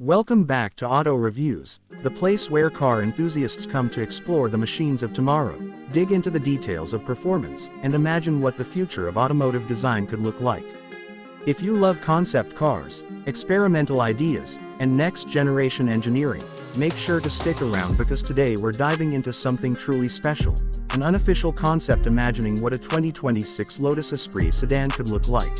Welcome back to Auto Reviews, the place where car enthusiasts come to explore the machines of tomorrow, dig into the details of performance, and imagine what the future of automotive design could look like. If you love concept cars, experimental ideas, and next-generation engineering, make sure to stick around because today we're diving into something truly special, an unofficial concept imagining what a 2026 Lotus Esprit sedan could look like.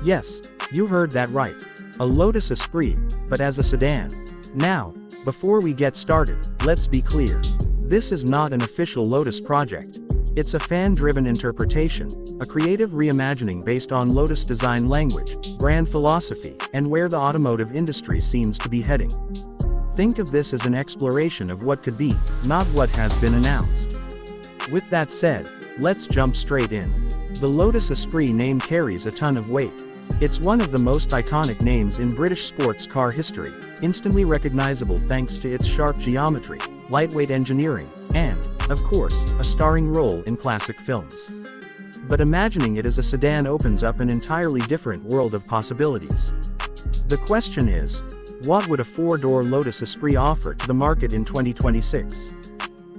Yes, you heard that right. A Lotus Esprit, but as a sedan. Now, before we get started, let's be clear. This is not an official Lotus project. It's a fan-driven interpretation, a creative reimagining based on Lotus design language, brand philosophy, and where the automotive industry seems to be heading. Think of this as an exploration of what could be, not what has been announced. With that said, let's jump straight in. The Lotus Esprit name carries a ton of weight. It's one of the most iconic names in British sports car history, instantly recognizable thanks to its sharp geometry, lightweight engineering, and, of course, a starring role in classic films. But imagining it as a sedan opens up an entirely different world of possibilities. The question is, what would a four-door Lotus Esprit offer to the market in 2026?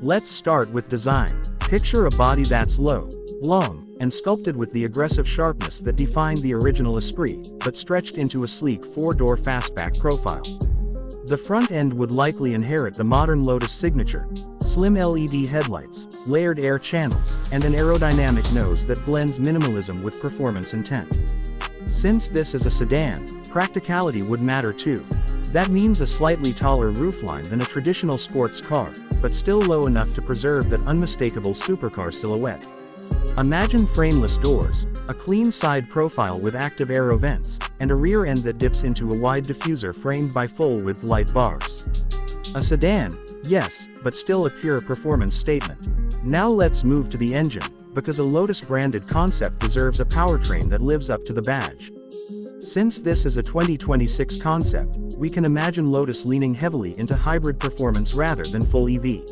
Let's start with design. Picture a body that's low, long, and sculpted with the aggressive sharpness that defined the original Esprit, but stretched into a sleek four-door fastback profile. The front end would likely inherit the modern Lotus signature: slim LED headlights, layered air channels, and an aerodynamic nose that blends minimalism with performance intent. Since this is a sedan, practicality would matter too. That means a slightly taller roofline than a traditional sports car, but still low enough to preserve that unmistakable supercar silhouette. Imagine frameless doors, a clean side profile with active aero vents, and a rear end that dips into a wide diffuser framed by full-width light bars. A sedan, yes, but still a pure performance statement. Now let's move to the engine, because a Lotus-branded concept deserves a powertrain that lives up to the badge. Since this is a 2026 concept, we can imagine Lotus leaning heavily into hybrid performance rather than full EV.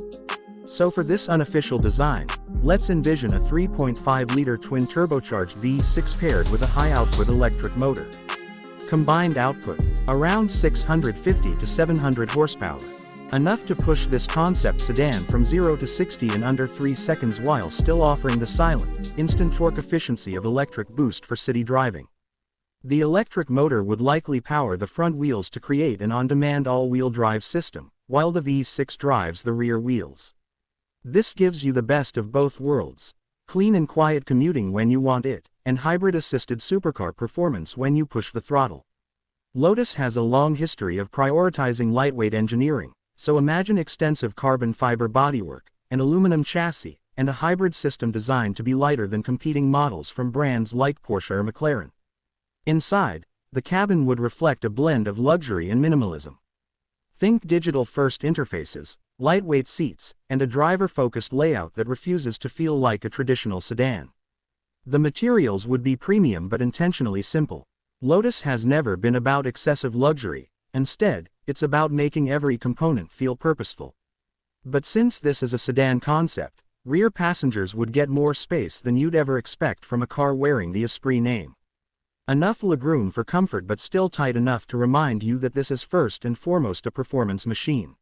So for this unofficial design, let's envision a 3.5-liter twin-turbocharged V6 paired with a high-output electric motor. Combined output, around 650 to 700 horsepower. Enough to push this concept sedan from 0 to 60 in under 3 seconds while still offering the silent, instant torque efficiency of electric boost for city driving. The electric motor would likely power the front wheels to create an on-demand all-wheel drive system, while the V6 drives the rear wheels. This gives you the best of both worlds: clean and quiet commuting when you want it, and hybrid-assisted supercar performance when you push the throttle. Lotus has a long history of prioritizing lightweight engineering, so imagine extensive carbon fiber bodywork, an aluminum chassis, and a hybrid system designed to be lighter than competing models from brands like Porsche or McLaren. Inside, the cabin would reflect a blend of luxury and minimalism. Think digital-first interfaces, lightweight seats, and a driver-focused layout that refuses to feel like a traditional sedan. The materials would be premium but intentionally simple. Lotus has never been about excessive luxury. Instead, it's about making every component feel purposeful. But since this is a sedan concept, rear passengers would get more space than you'd ever expect from a car wearing the Esprit name. Enough legroom for comfort but still tight enough to remind you that this is first and foremost a performance machine.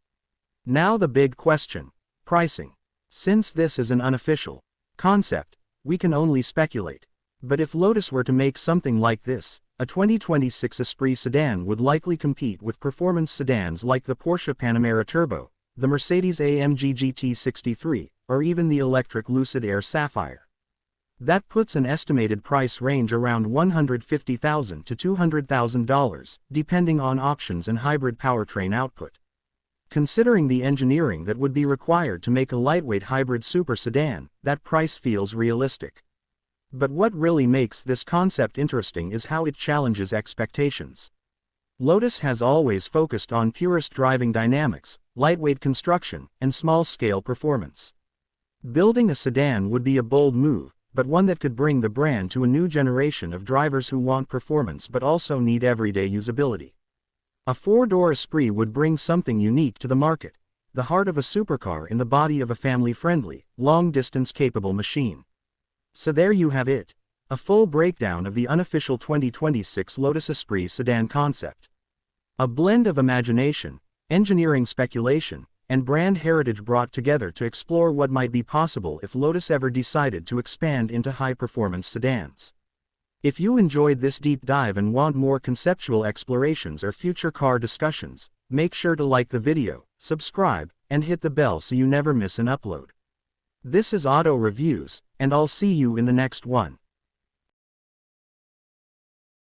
Now the big question: pricing. Since this is an unofficial concept, we can only speculate. But if Lotus were to make something like this, a 2026 Esprit sedan would likely compete with performance sedans like the Porsche Panamera Turbo, the Mercedes-AMG GT63, or even the electric Lucid Air Sapphire. That puts an estimated price range around $150,000 to $200,000, depending on options and hybrid powertrain output. Considering the engineering that would be required to make a lightweight hybrid super sedan, that price feels realistic. But what really makes this concept interesting is how it challenges expectations. Lotus has always focused on purist driving dynamics, lightweight construction, and small-scale performance. Building a sedan would be a bold move, but one that could bring the brand to a new generation of drivers who want performance but also need everyday usability. A four-door Esprit would bring something unique to the market: the heart of a supercar in the body of a family-friendly, long-distance capable machine. So there you have it, a full breakdown of the unofficial 2026 Lotus Esprit sedan concept. A blend of imagination, engineering speculation, and brand heritage brought together to explore what might be possible if Lotus ever decided to expand into high-performance sedans. If you enjoyed this deep dive and want more conceptual explorations or future car discussions, make sure to like the video, subscribe, and hit the bell so you never miss an upload. This is Auto Reviews, and I'll see you in the next one.